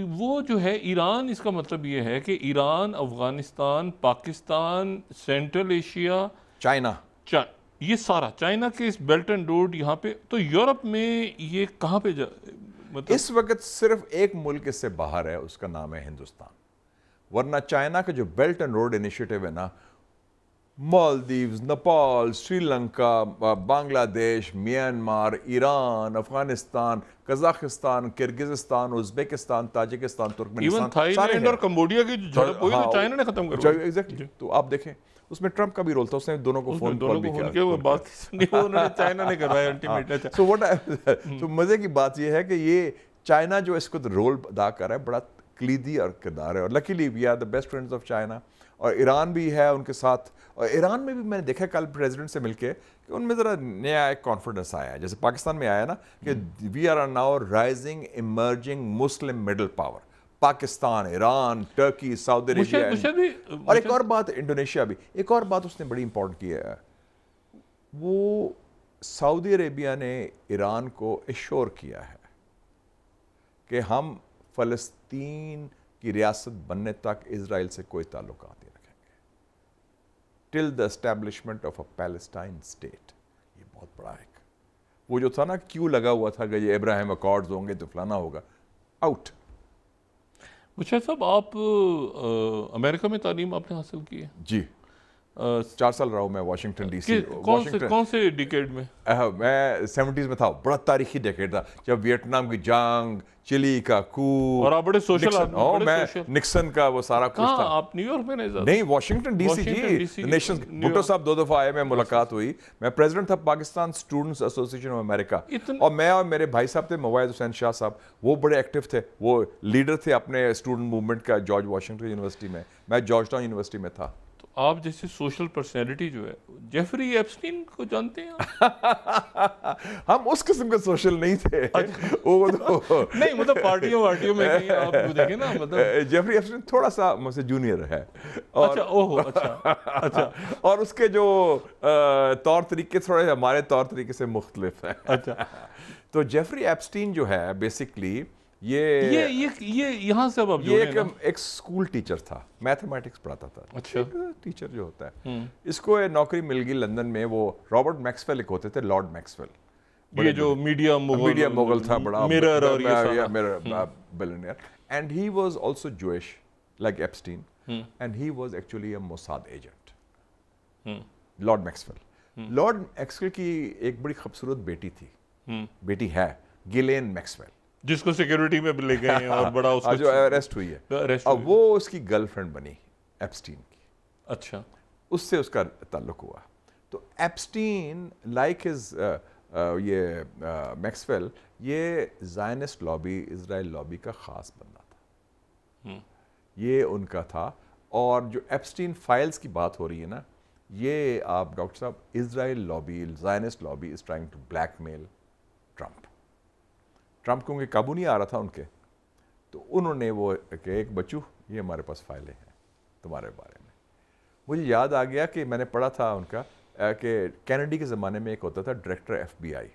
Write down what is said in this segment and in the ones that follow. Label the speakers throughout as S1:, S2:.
S1: وہ جو ہے ایران، اس کا مطلب یہ ہے کہ Iran, Afghanistan, Pakistan, central Asia,
S2: China,
S1: یہ سارا چائنا کے اس بیلٹ اینڈ روڈ یہاں پہ، تو یورپ میں یہ کہاں پہ مطلب
S2: اس وقت صرف ایک ملک اس سے باہر ہے، اس کا نام ہے ہندوستان. ورنہ چائنا کا جو بیلٹ اینڈ روڈ انیشیٹو ہے نا، مالدیوز، نیپال، سری Lanka, Bangladesh, Myanmar, Iran, Afghanistan, Kazakhstan, Kyrgyzstan, Uzbekistan, Tajikistan,
S1: even
S2: Turkmenistan,
S1: Thai
S2: سارے
S1: لینڈ
S2: ہیں.
S1: اور کمبوڈیا کی جو جھڑپ ہوئی تو چائنا نے ختم کروائی.
S2: ایگزیکٹلی. تو آپ دیکھیں اس میں ٹرمپ کا بھی رول تھا، اس نے دونوں کو فون کال بھی کیا.
S1: وہ بات سنی، وہ انہوں نے چائنا نے کروایا الٹیمیٹ.
S2: تو مزے کی بات یہ ہے کہ یہ چائنا جو اس کو رول ادا کر رہا ہے بڑا کلیدی اور کردار ہے، اور luckily we are the best friends of China. اور ایران بھی ہے ان کے ساتھ. اور ایران میں بھی میں نے دیکھا کل پریزیڈنٹ سے مل کے کہ ان میں ذرا نیا ایک کانفیڈنس آیا ہے، جیسے پاکستان میں آیا نا کہ we are now rising emerging Muslim middle power. Pakistan, Iran, Turkey, Saudi Arabia, اور ایک اور بات انڈونیشیا بھی. ایک اور بات اس نے بڑی امپورٹنٹ کی ہے، وہ سعودی عربیہ نے ایران کو ایشور کیا ہے کہ ہم فلسطین کی ریاست بننے تک اسرائیل سے کوئی تعلقات نہیں رکھیں گے till the establishment of a Palestine state. یہ بہت بڑا ہے. وہ جو تھا نا کیوں لگا ہوا تھا کہ یہ ابراہیم اکارڈز ہوں گے تو فلانا ہوگا، آؤٹ.
S1: مشاہد صاحب، آپ امریکہ میں تعلیم آپ نے حاصل کی ہے؟
S2: جی 4 سال رہا ہوں میں واشنگٹن ڈی سی.
S1: کون سے ڈیکیڈ میں؟
S2: میں 70s میں تھا. بڑا تاریخی ڈیکیڈ تھا جب ویتنام کی جنگ، چلی کا کو،
S1: اور آپ بڑے سوشل،
S2: میں نکسن کا وہ سارا کچھ تھا.
S1: آپ نیو یارک میں
S2: نہیں، واشنگٹن ڈی سی. جی نیشنز. بھٹو صاحب 2 دفعہ آئے، میں ملاقات ہوئی. میں پریزیڈنٹ تھا Pakistan students association of America, اور میں اور میرے بھائی صاحب تھے مواعظ حسین شاہ صاحب، وہ بڑے ایکٹیو تھے. وہ لیڈر تھے اپنے اسٹوڈنٹ موومنٹ کا جارج واشنگٹن یونیورسٹی میں. میں جارج ٹاؤن یونیورسٹی میں تھا.
S1: آپ جیسے سوشل پرسنالٹی جو ہے، جیفری ایپسٹین کو جانتے ہیں؟
S2: ہم اس قسم کے سوشل نہیں تھے.
S1: نہیں مطلب پارٹیوں میں کہیں آپ دیکھیں نا، مطلب
S2: جیفری ایپسٹین تھوڑا سا مجھ سے جونیئر ہے.
S1: اچھا.
S2: اور اس کے جو طور طریقے تھوڑے ہمارے طور طریقے سے مختلف ہیں.
S1: اچھا.
S2: تو جیفری ایپسٹین جو ہے بیسکلی
S1: یہ یہاں سے اب
S2: یہ ایک اسکول ٹیچر تھا، میتھمیٹکس پڑھاتا تھا.
S1: اچھا.
S2: ٹیچر جو ہوتا ہے، اس کو نوکری مل گئی لندن میں. وہ رابرٹ میکسویل ایک ہوتے تھے، لارڈ میکسویل،
S1: یہ جو میڈیا
S2: مغل تھا، بڑا
S1: مرر اور یہ
S2: billionaire. And he was also Jewish like Epstein, and he was actually a Mossad agent. Lord Maxwell. Lord Maxwell کی ایک بڑی خوبصورت بیٹی تھی، بیٹی ہے، گیلین میکسویل،
S1: جس کو سیکیورٹی میں لے گئے ہیں اور بڑا اس
S2: جو اریسٹ ہوئی ہے. اب وہ اس کی گرل فرینڈ بنی ایپسٹین کی.
S1: اچھا.
S2: اس سے اس کا تعلق ہوا. تو ایپسٹین لائک ہز یہ میکسویل، یہ زائنسٹ لابی، اسرائیل لابی کا خاص بندہ تھا. یہ ان کا تھا. اور جو ایپسٹین فائلز کی بات ہو رہی ہے نا، یہ آپ ڈاکٹر صاحب، Israel lobby, Zionist lobby is trying to blackmail Trump. Trump کیونکہ قابو نہیں آ رہا تھا ان کے، تو انہوں نے وہ کہ ایک بچو یہ ہمارے پاس فائلیں ہیں تمہارے بارے میں. مجھے یاد آ گیا کہ میں نے پڑھا تھا ان کا کہ کینیڈی کے زمانے میں ایک ہوتا تھا ڈائریکٹر ایف بی آئی.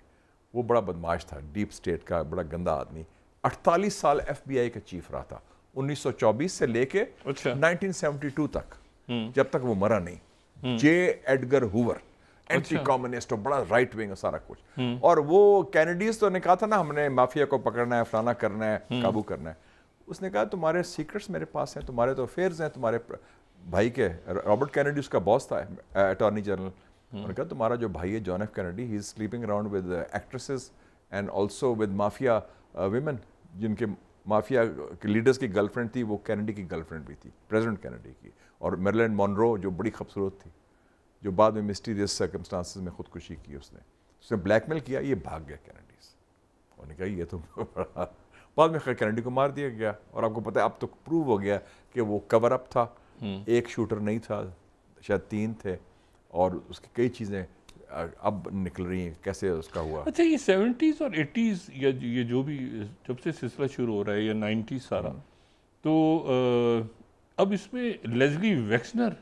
S2: وہ بڑا بدماش تھا، ڈیپ اسٹیٹ کا بڑا گندا آدمی. 48 سال ایف بی آئی کا چیف رہا تھا، 1924 سے لے کے 1972 تک، جب تک وہ مرا نہیں. جے ایڈگر ہوور، اینٹی کمیونسٹ، بڑا رائٹ ونگ سارا کچھ. اور وہ کینیڈیز تو نے کہا تھا نا ہم نے مافیا کو پکڑنا ہے، فلانا کرنا ہے، قابو کرنا ہے. اس نے کہا تمہارے سیکرٹس میرے پاس ہیں، تمہارے تو افیئرز ہیں تمہارے بھائی کے. رابرٹ کینیڈی اس کا باس تھا، اٹارنی جنرل. انہوں نے کہا تمہارا جو بھائی ہے John F Kennedy, he is sleeping around with actresses and also with mafia women, جن کے مافیا کے لیڈرز کی گرل فرینڈ تھی، وہ کینیڈی کی گرل فرینڈ بھی تھی، پریزیڈنٹ کینیڈی کی. اور میرلین مونرو جو بڑی خوبصورت تھی، جو بعد میں مسٹیریس سرکمسٹانسز میں خودکشی کی. اس نے بلیک میل کیا، یہ بھاگ گیا کینیڈیز. انہوں نے کہا یہ تو بعد میں خیر کینیڈی کو مار دیا گیا. اور آپ کو پتہ ہے اب تو پروو ہو گیا کہ وہ کور اپ تھا، ایک شوٹر نہیں تھا، شاید 3 تھے. اور اس کی کئی چیزیں اب نکل رہی ہیں کیسے اس کا ہوا.
S1: اچھا، یہ 70s اور 80s یا یہ جو بھی جب سے سلسلہ شروع ہو رہا ہے، یا 90s سارا، تو اب اس میں لیزلی ویکسنر،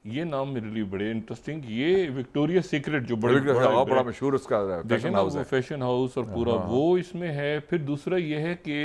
S1: یہ نام میرے لیے بڑے انٹرسٹنگ. یہ وکٹوریا سیکرٹ جو
S2: بڑا مشہور اس کا
S1: فیشن ہاؤس اور پورا وہ اس میں ہے. پھر دوسرا یہ ہے کہ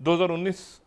S1: 2019।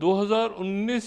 S1: 2019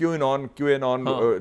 S2: QAnon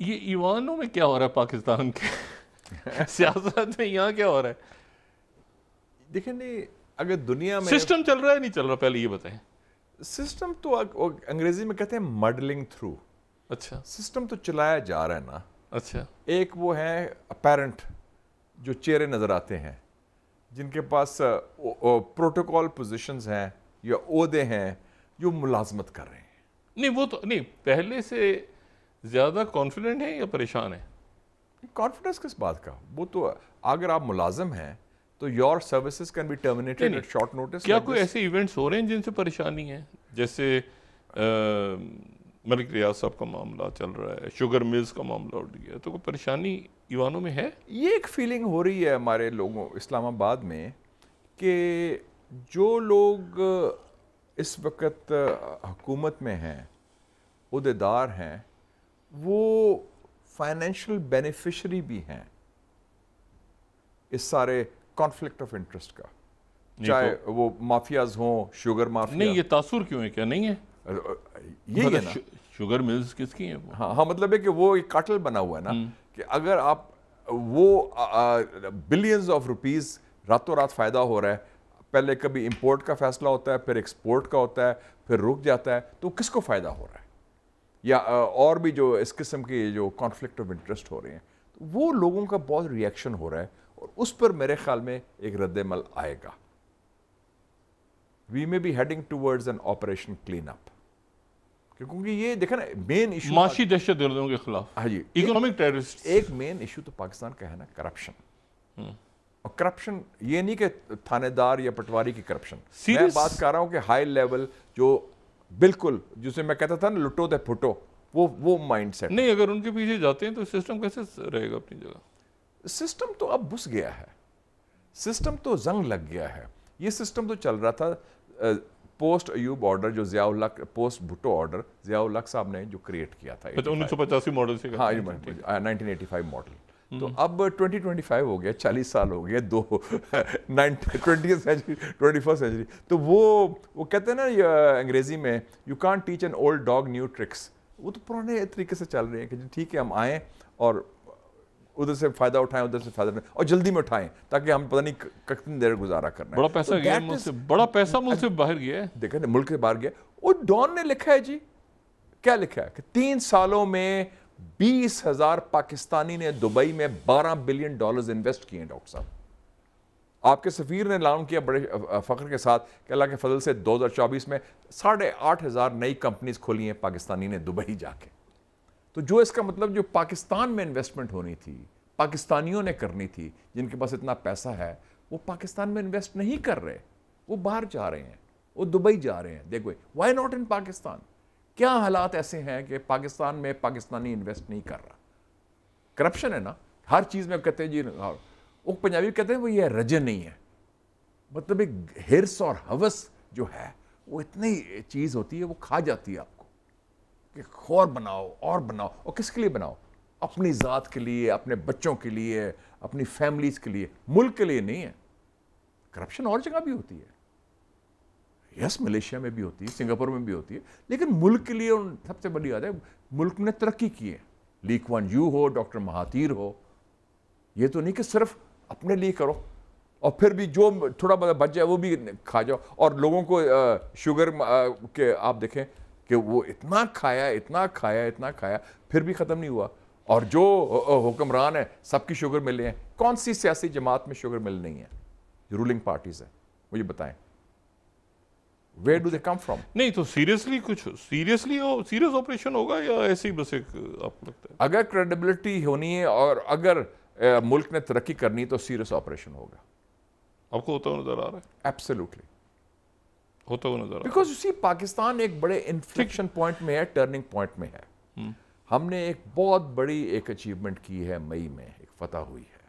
S1: یہ ایوانوں میں کیا ہو رہا ہے پاکستان کے سیاست میں یہاں کیا ہو رہا ہے؟
S2: دیکھیں نہیں، اگر دنیا میں
S1: سسٹم چل رہا ہے نہیں چل رہا، پہلے یہ بتائیں.
S2: سسٹم تو انگریزی میں کہتے ہیں مڈلنگ تھرو.
S1: اچھا
S2: سسٹم تو چلایا جا رہا ہے نا.
S1: اچھا.
S2: ایک وہ ہے اپیرنٹ جو چہرے نظر آتے ہیں، جن کے پاس پروٹوکول پوزیشنز ہیں یا عہدے ہیں جو ملازمت کر رہے ہیں.
S1: نہیں وہ تو نہیں، پہلے سے زیادہ کانفیڈنٹ ہیں یا پریشان ہیں؟
S2: کانفیڈنس کس بات کا؟ وہ تو اگر آپ ملازم ہیں تو your services can be terminated at short notice.
S1: کیا کوئی ایسے ایونٹس ہو رہے ہیں جن سے پریشانی ہے؟ جیسے ملک ریاض صاحب کا معاملہ چل رہا ہے، شوگر ملز کا معاملہ اٹھ گیا، تو کوئی پریشانی ایوانوں میں ہے؟
S2: یہ ایک فیلنگ ہو رہی ہے ہمارے لوگوں اسلام آباد میں کہ جو لوگ اس وقت حکومت میں ہیں، عہدے دار ہیں، وہ فائنینشیل بینیفیشری بھی ہیں اس سارے کانفلکٹ آف انٹرسٹ کا، چاہے وہ مافیاز ہوں، شوگر مافیا.
S1: نہیں، یہ تاثر کیوں ہے؟ کیا نہیں ہے؟
S2: یہی ہے نا،
S1: شوگر ملز کس کی ہیں؟
S2: ہاں مطلب ہے کہ وہ ایک کاٹل بنا ہوا ہے نا، کہ اگر آپ وہ بلینز آف روپیز راتوں رات فائدہ ہو رہا ہے، پہلے کبھی امپورٹ کا فیصلہ ہوتا ہے، پھر ایکسپورٹ کا ہوتا ہے، پھر رک جاتا ہے، تو کس کو فائدہ ہو رہا ہے؟ یا اور بھی جو اس قسم کی جو کانفلکٹ آف انٹرسٹ ہو رہے ہیں، وہ لوگوں کا بہت ریئیکشن ہو رہا ہے، اور اس پر میرے خیال میں ایک رد عمل آئے گا. We may be heading towards an operation clean up, کیونکہ یہ دیکھیں نا مین ایشو
S1: معاشی دہشت گردوں کے خلاف.
S2: ہاں جی،
S1: اکنامک ٹیررسٹ.
S2: ایک مین ایشو تو پاکستان کا ہے نا کرپشن. اور کرپشن یہ نہیں کہ تھانے دار یا پٹواری کی کرپشن، میں بات کر رہا ہوں کہ ہائی لیول جو بالکل جسے میں کہتا تھا نا لٹو دے پھٹو، وہ مائنڈ سیٹ.
S1: نہیں، اگر ان کے پیچھے جاتے ہیں تو سسٹم کیسے رہے گا اپنی جگہ؟
S2: سسٹم تو اب بس گیا ہے، سسٹم تو زنگ لگ گیا ہے. یہ سسٹم تو چل رہا تھا پوسٹ ایوب آرڈر، جو ضیاء الحق پوسٹ بھٹو آرڈر ضیاء الحق صاحب نے جو کریٹ کیا تھا
S1: 1985 ماڈل سے.
S2: ہاں 1985 ماڈل. تو اب 2025 ہو گیا، 40 سال ہو گئے، 20th سینچری 21st سینچری. تو وہ کہتے ہیں نا انگریزی میں you can't teach an old dog new tricks. وہ تو پرانے طریقے سے چل رہے ہیں کہ ٹھیک ہے ہم آئیں اور ادھر سے فائدہ اٹھائیں، ادھر سے فائدہ اٹھائیں، اور جلدی میں اٹھائیں تاکہ ہم پتہ نہیں کتنی دیر گزارا کرنا ہے.
S1: بڑا پیسہ گیا ملک سے، بڑا پیسہ ملک سے باہر گیا ہے.
S2: دیکھیں ملک سے باہر گیا. وہ ڈان نے لکھا ہے جی، کیا لکھا ہے کہ 3 سالوں میں 20,000 پاکستانی نے دبئی میں $12 بلین انویسٹ کیے ہیں. ڈاکٹر صاحب، آپ کے سفیر نے اعلان کیا بڑے فخر کے ساتھ کہ اللہ کے فضل سے 2024 میں 8,500 نئی کمپنیز کھولی ہیں پاکستانی نے دبئی جا کے. تو جو اس کا مطلب جو پاکستان میں انویسٹمنٹ ہونی تھی، پاکستانیوں نے کرنی تھی، جن کے پاس اتنا پیسہ ہے، وہ پاکستان میں انویسٹ نہیں کر رہے، وہ باہر جا رہے ہیں، وہ دبئی جا رہے ہیں. دیکھو وائی ناٹ ان پاکستان؟ کیا حالات ایسے ہیں کہ پاکستان میں پاکستانی انویسٹ نہیں کر رہا؟ کرپشن ہے نا ہر چیز میں. کہتے ہیں جی وہ پنجابی کہتے ہیں وہ یہ رجن نہیں ہے، مطلب ایک ہرس اور ہوس جو ہے وہ اتنی چیز ہوتی ہے، وہ کھا جاتی ہے آپ کو کہ اور بناؤ اور بناؤ. اور کس کے لیے بناؤ؟ اپنی ذات کے لیے، اپنے بچوں کے لیے، اپنی فیملیز کے لیے، ملک کے لیے نہیں ہے. کرپشن اور جگہ بھی ہوتی ہے، یس ملیشیا میں بھی ہوتی ہے، سنگاپور میں بھی ہوتی ہے، لیکن ملک کے لیے سب سے بڑی بات ہے ملک نے ترقی کی ہے. لی کوان یو ہو، ڈاکٹر مہاتیر ہو، یہ تو نہیں کہ صرف اپنے لیے کرو اور پھر بھی جو تھوڑا بہت بچ جائے وہ بھی کھا جاؤ. اور لوگوں کو شوگر کے آپ دیکھیں کہ وہ اتنا کھایا پھر بھی ختم نہیں ہوا. اور جو حکمران ہے سب کی شوگر ملیں ہیں. کون سی سیاسی جماعت میں شوگر مل نہیں ہے؟ رولنگ پارٹیز ہیں، مجھے بتائیں. Where do they come from?
S1: نہیں تو سیریس آپریشن ہوگا یا ایسے ہی بس ایک آپ کو لگتا ہے؟
S2: اگر کریڈیبلٹی ہونی ہے اور اگر ملک نے ترقی کرنی تو سیریس آپریشن ہوگا.
S1: آپ کو ہوتا ہوا نظر آ رہا ہے؟
S2: ایبسلیوٹلی
S1: ہوتا ہوا نظر آ رہا ہے.
S2: بیکاز یو سی پاکستان ایک بڑے انفلیکشن پوائنٹ میں ہے، ٹرننگ پوائنٹ میں ہے. ہم نے ایک بہت بڑی ایک اچیومنٹ کی ہے، مئی میں ایک فتح ہوئی ہے،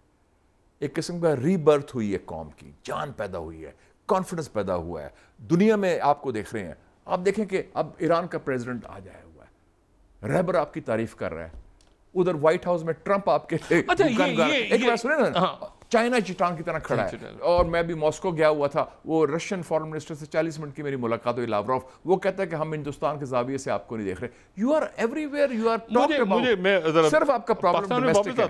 S2: ایک قسم کا ری برتھ ہوئی ہے، قوم کی جان پیدا ہوئی ہے، کانفیڈنس پیدا ہوا ہے. دنیا میں آپ کو دیکھ رہے ہیں، آپ دیکھیں کہ اب ایران کا پریزیڈنٹ آ جایا ہوا ہے، رہبر آپ کی تعریف کر رہا ہے، ادھر وائٹ ہاؤس میں ٹرمپ آپ کے
S1: اچھا یہ
S2: ایک بار سنیں نا، چائنا چٹان کی طرح کھڑا ہے. اور میں بھی ماسکو گیا ہوا تھا, وہ رشین فارن منسٹر سے 40 منٹ کی میری ملاقات ہوئی, لاوروف, وہ کہتا ہے کہ ہم ہندوستان کے زاویے سے آپ کو نہیں دیکھ رہے. You are everywhere, you are talk about, صرف آپ کا پرابلم ڈومیسٹک ہے.